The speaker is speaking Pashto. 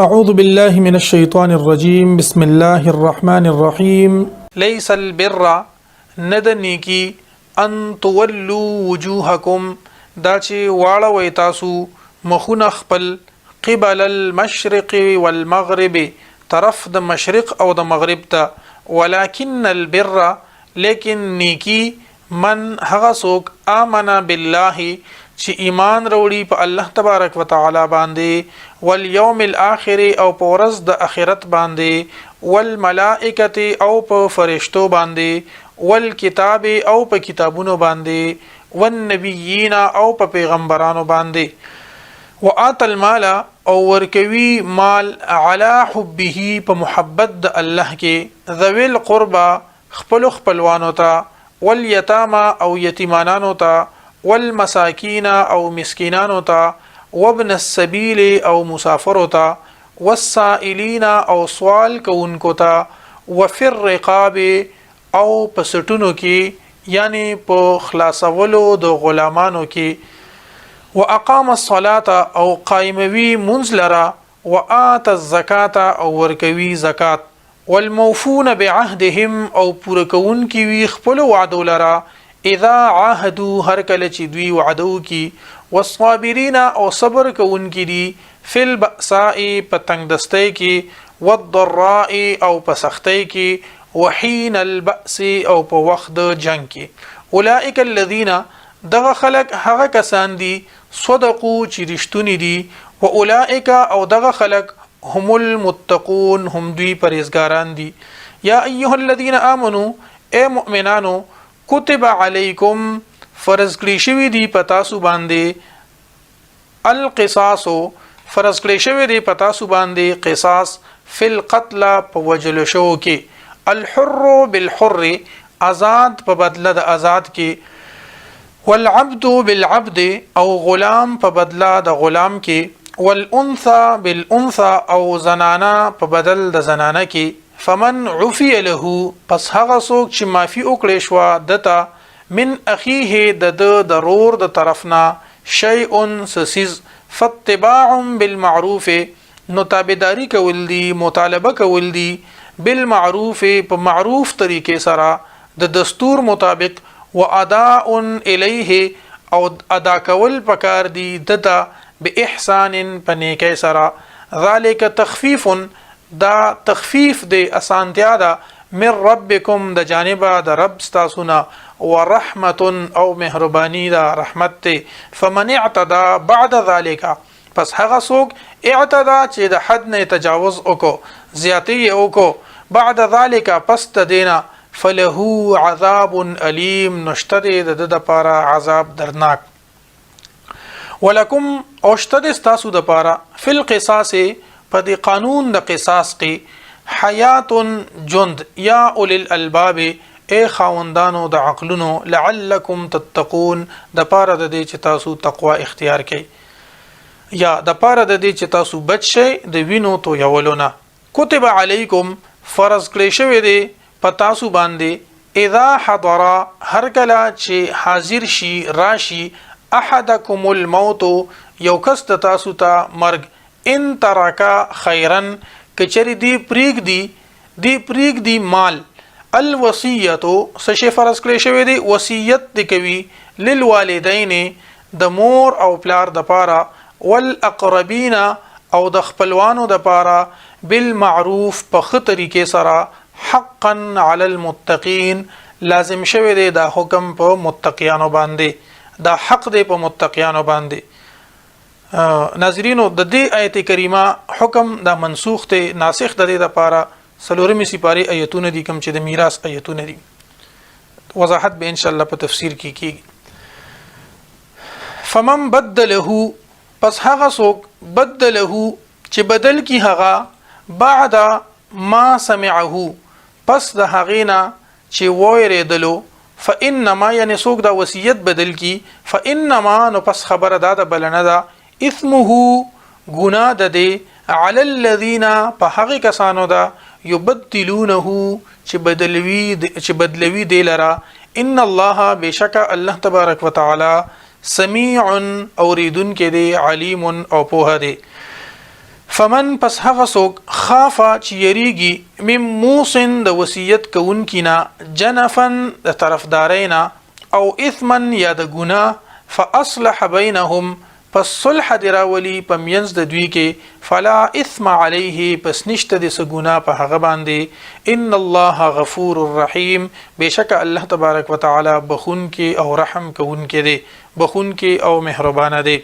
أعوذ بالله من الشيطان الرجيم بسم الله الرحمن الرحيم ليس البر ندنيكي أن تولوا وجوهكم داچه واړوي تاسو مخونه خپل قبل المشرق والمغرب طرف د مشرق او د مغرب ته ولكن البر لیکن نیکی من هغه څوک آمن بالله چې ایمان وروړي په الله تبارک وتعالى باندې والیوم الاخر او په ورځ د اخرت باندې والملائکه او په فرشتو باندې والکتاب او په کتابونو باندې والنبیین او په پیغمبرانو باندې وآت المال او ورکوي مال علی حبه په محبت د الله کې ذوی القربى خپلوانو ته والیتاما او یتیمانانو ته والمساکین او مسکینانو ته وابن السبیل او مسافرو ته والسائلین او سوال کوونکو ته وفي الرقاب او پسټونو کې یعنی په خلاصولو د غلامانو کې واقام الصلاة او قائموي منځ لرا وآت الزکاة او ورکوي زکات والموفون بعهدهم او پوره کوونکي وي خپل وعدو لرا اذا عاهدوا هر کله چې دوی وعدو کی والصابرین او صبر کوونکي دي فی البأساء پتنګ دستۍ کی والضراء او پسختۍ کی وحین البأس او په وخت د جنگ کی اولئک الذین دغه خلق هغه کسان دي صدقوا چې رښتونی دي واولئک او دغه خلق هم المتقون هم دوی پرهیزګاران دي یا ایها الذین آمنوا اے مؤمنانو کتب علیکم فرض کړی شوی دی پتا سو باندې القصاص فرض کړی شوی دی پتا سو باندې قصاص فی القتل په وجل شو کې الحر بالحر آزاد په بدله د آزاد کې والعبد بالعبد او غلام په بدله د غلام کې والانثى بالانثى او زنانا په بدل د زنانه کې فمن عفی له پس هغه څوک چې معافي وکړي شو دته من اخیه د ضرور د طرفنا شیء سسیز فاتباع بالمعروف نو تابعداري کول دي مطالبه کول دي بالمعروف په معروف طریقې سره د دستور مطابق واداء الیه او ادا کول پکار دي دته باحسان پنیکه سره ذالک تخفیف دا تخفیف دی اسانتیا دا من ربکم د جانبه د رب ستاسونا ورحمت او مهربانی دا رحمت تی فمن اعتدا بعد ذالک پس هغه څوک اعتدا چې د حد نه تجاوز وکړو زیاتی وکړو بعد ذالک پس تدینا فله عذاب الیم نشتد د لپاره عذاب درناک ولکم اوشتد ستاسو د لپاره فی القصاص په دې قانون د قصاص کې حیات جند یا اول الالباب اے خاوندانو د عقلونو لعلکم تتقون د پاره د دې چې تاسو تقوا اختیار کړئ یا د پاره د دې چې تاسو بچ شئ د وینو تو یولونه کتب علیکم فرض کړی شوی دی په تاسو باندې اذا حضر هر کله چې حاضر شي راشي احدکم الموت یو کس د تاسو ته مرګ ان ترکا خیرن کچری دی پریگ دی مال الوصیتو سشی فرض کړی شوی دی وصیت دی کوي للوالدین د مور او پلار د پاره والاقربین او د خپلوانو د پاره بالمعروف په خ طریقې سره حقا علی المتقین لازم شوی دی دا حکم په متقیانو باندې دا حق دی په متقیانو باندې ناظرینو د دې آیت کریمه حکم دا منسوخ ته ناسخ د دې لپاره سلورمې سپاری آیتونه دي کوم چې د میراث آیتونه دي وضاحت به ان شاء الله په تفسیر کې کیږي فمن بدله پس هغه څوک بدله چې بدل کی هغه بعد ما سمعه پس د هغینا چې وایریدلو فانما یعنی څوک دا وصیت بدل کی فانما نو پس خبره دا بلنه ده اسمه گناه د دې علی الذین په هغه کسانو دا یبدلونه چې بدلوي دی لرا ان الله بشک الله تبارک وتعالى سمیع اوریدن کې دی علیم او په دی فمن پس هغه څوک خافا چې یریږي مم موصن د وصیت کوونکینا جنفن د طرفدارینا او اثما یا د ګناه فاصلح بینهم پس صلح دراولی په مینځ د دوی کې فلا اثم علیه پس نشته د سګنا په هغه باندې ان الله غفور الرحیم بشک الله تبارک وتعالى بخون کې او رحم کوون کې دی بخون کې او مهربان دی